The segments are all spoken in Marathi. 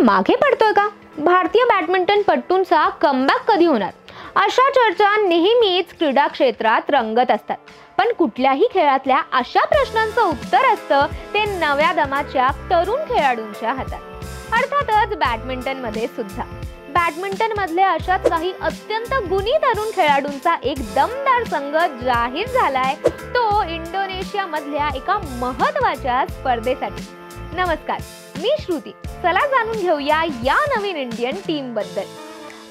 मागे पडतोय का? भारतीय बॅडमिंटनपटूंचा कमबॅक कधी होणार? अशा चर्चा नेहमीच क्रीडा क्षेत्रात रंगत असतात. पण कुठल्याही खेळातल्या अशा प्रश्नांचं उत्तर असतं ते नव्या दमाच्या तरुण खेळाडूंच्या हातात. अर्थातच बॅडमिंटनमध्ये सुद्धा. बॅडमिंटन मधले अशाच काही अत्यंत गुणी तरुण खेळाडूंचा एक दमदार संघ जाहीर झालाय, तो इंडोनेशिया मधल्या एका महत्त्वाच्या स्पर्धेसाठी. नमस्कार, मी श्रुती. चला जाणून घेऊया या नवीन इंडियन टीम बद्दल.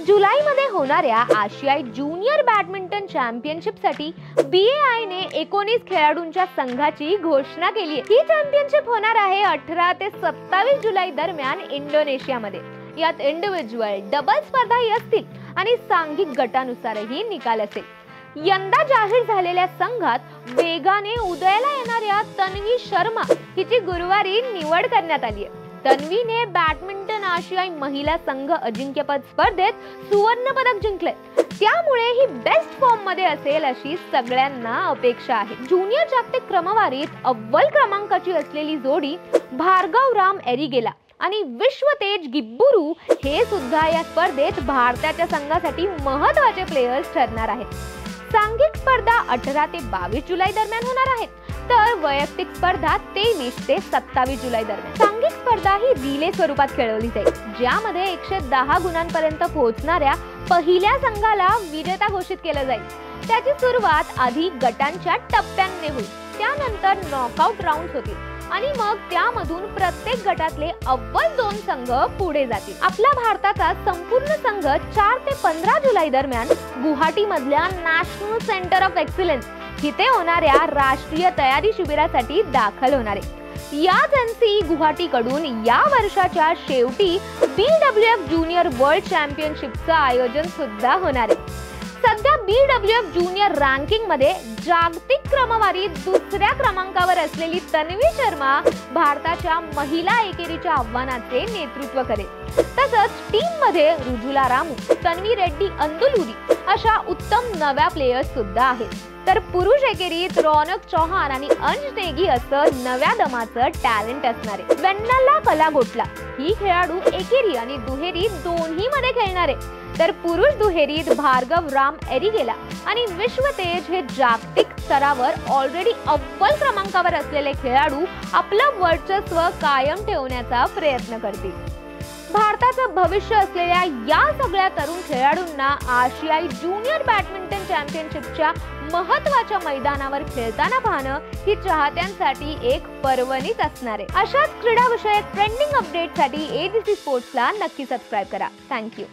जुलैमध्ये होणाऱ्या आशियाई ज्युनियर बॅडमिंटन चॅम्पियनशिपसाठी BAI ने 19 खेळाडूंच्या संघाची घोषणा केली आहे. ही चॅम्पियनशिप होणार आहे 18 ते 27 जुलै दरम्यान इंडोनेशियामध्ये. यात इंडिव्हिज्युअल, डबल स्पर्धाही असतील आणि सांघिक गटानुसारही निकाल असेल. यंदा जाहीर झालेल्या संघात वेगाने उदयाला येणाऱ्या तन्वी शर्मा हिची गुरुवारी निवड करण्यात आली आहे. तन्वीने बॅडमिंटन आशियाई महिला संघ अजिंक्यपद स्पर्धेत सुवर्ण पदक जिंकले, त्यामुळे ही बेस्ट फॉर्म मध्ये असेल अशी सगळ्यांना अपेक्षा आहे. ज्युनियर जागतिक क्रमवारीत अव्वल क्रमांकाची असलेली जोडी भार्गव एरिगेला आणि विश्वतेज गिब्बुरू हे सुद्धा या स्पर्धेत भारताच्या संघासाठी महत्त्वाचे प्लेयर्स ठरणार आहेत. सांघिक स्पर्धा 18 ते 22 जुलै दरम्यान होणार आहेत, तर वैयक्तिक स्पर्धा 23 ते 27 जुलै दरम्यान. सांघिक स्पर्धा ही रिले स्वरूपात खेळवली जाईल, ज्यामध्ये 110 गुणांपर्यंत पोहोचणाऱ्या पहिल्या संघाला विजेता घोषित केलं जाईल. त्याची सुरुवात आधी गटांच्या टप्प्यांनी होईल, त्यानंतर नॉकआउट राऊंड्स होतील आणि मग त्यामधून प्रत्येक गटातले अव्वल 2 संघ पुढे जातील. आपला भारताचा संपूर्ण संघ 4 ते 15 जुलै दरम्यान गुवाहाटी मधल्या नॅशनल सेंटर ऑफ एक्सलन्स इथे होणाऱ्या राष्ट्रीय तयारी शिबिरासाठी दाखल होणार आहे. याच NC गुवाहाटी कडून या वर्षाच्या शेवटी BWF ज्युनियर वर्ल्ड चॅम्पियनशिपचं आयोजन सुद्धा होणार आहे. सध्या BWF ज्युनियर रँकिंग मध्ये जागतिक क्रमवारीत दुसऱ्या क्रमांकावर असलेली तन्वी शर्मा भारताच्या महिला एकेरीच्या आव्हानाचे नेतृत्व करेल. तसंच टीम मध्ये रुजुला रामू, तन्वी रेड्डी अंदुलुरी अशा उत्तम नव्या प्लेयर्स सुद्धा आहेत. तर पुरुष एकेरीत रौनक चौहान आणि अंश नेगी असं नव्या दमाचं टॅलेंट असणार आहे. वेन्नला कलागोटला ही खेळाडू एकेरी आणि दुहेरी दोन्ही मध्ये खेळणार आहे. तर पुरुष दुहेरीत भार्गव एरिगेला आणि विश्वतेज हे जागतिक स्तरावर ऑलरेडी अव्वल क्रमांकावर असलेले खेळाडू आपलं वर्चस्व कायम ठेवण्याचा प्रयत्न करतील. भारताचं भविष्य असलेल्या या सगळ्या तरुण खेळाडूंना आशियाई ज्युनियर बॅडमिंटन चॅम्पियनशिपच्या महत्त्वाच्या मैदानावर खेळताना पाहणं ही चाहत्यांसाठी एक पर्वणीच असणार आहे. अशाच क्रीडा विषयक ट्रेंडिंग अपडेटसाठी ADC स्पोर्ट्सला नक्की सबस्क्राईब करा. थँक्यू.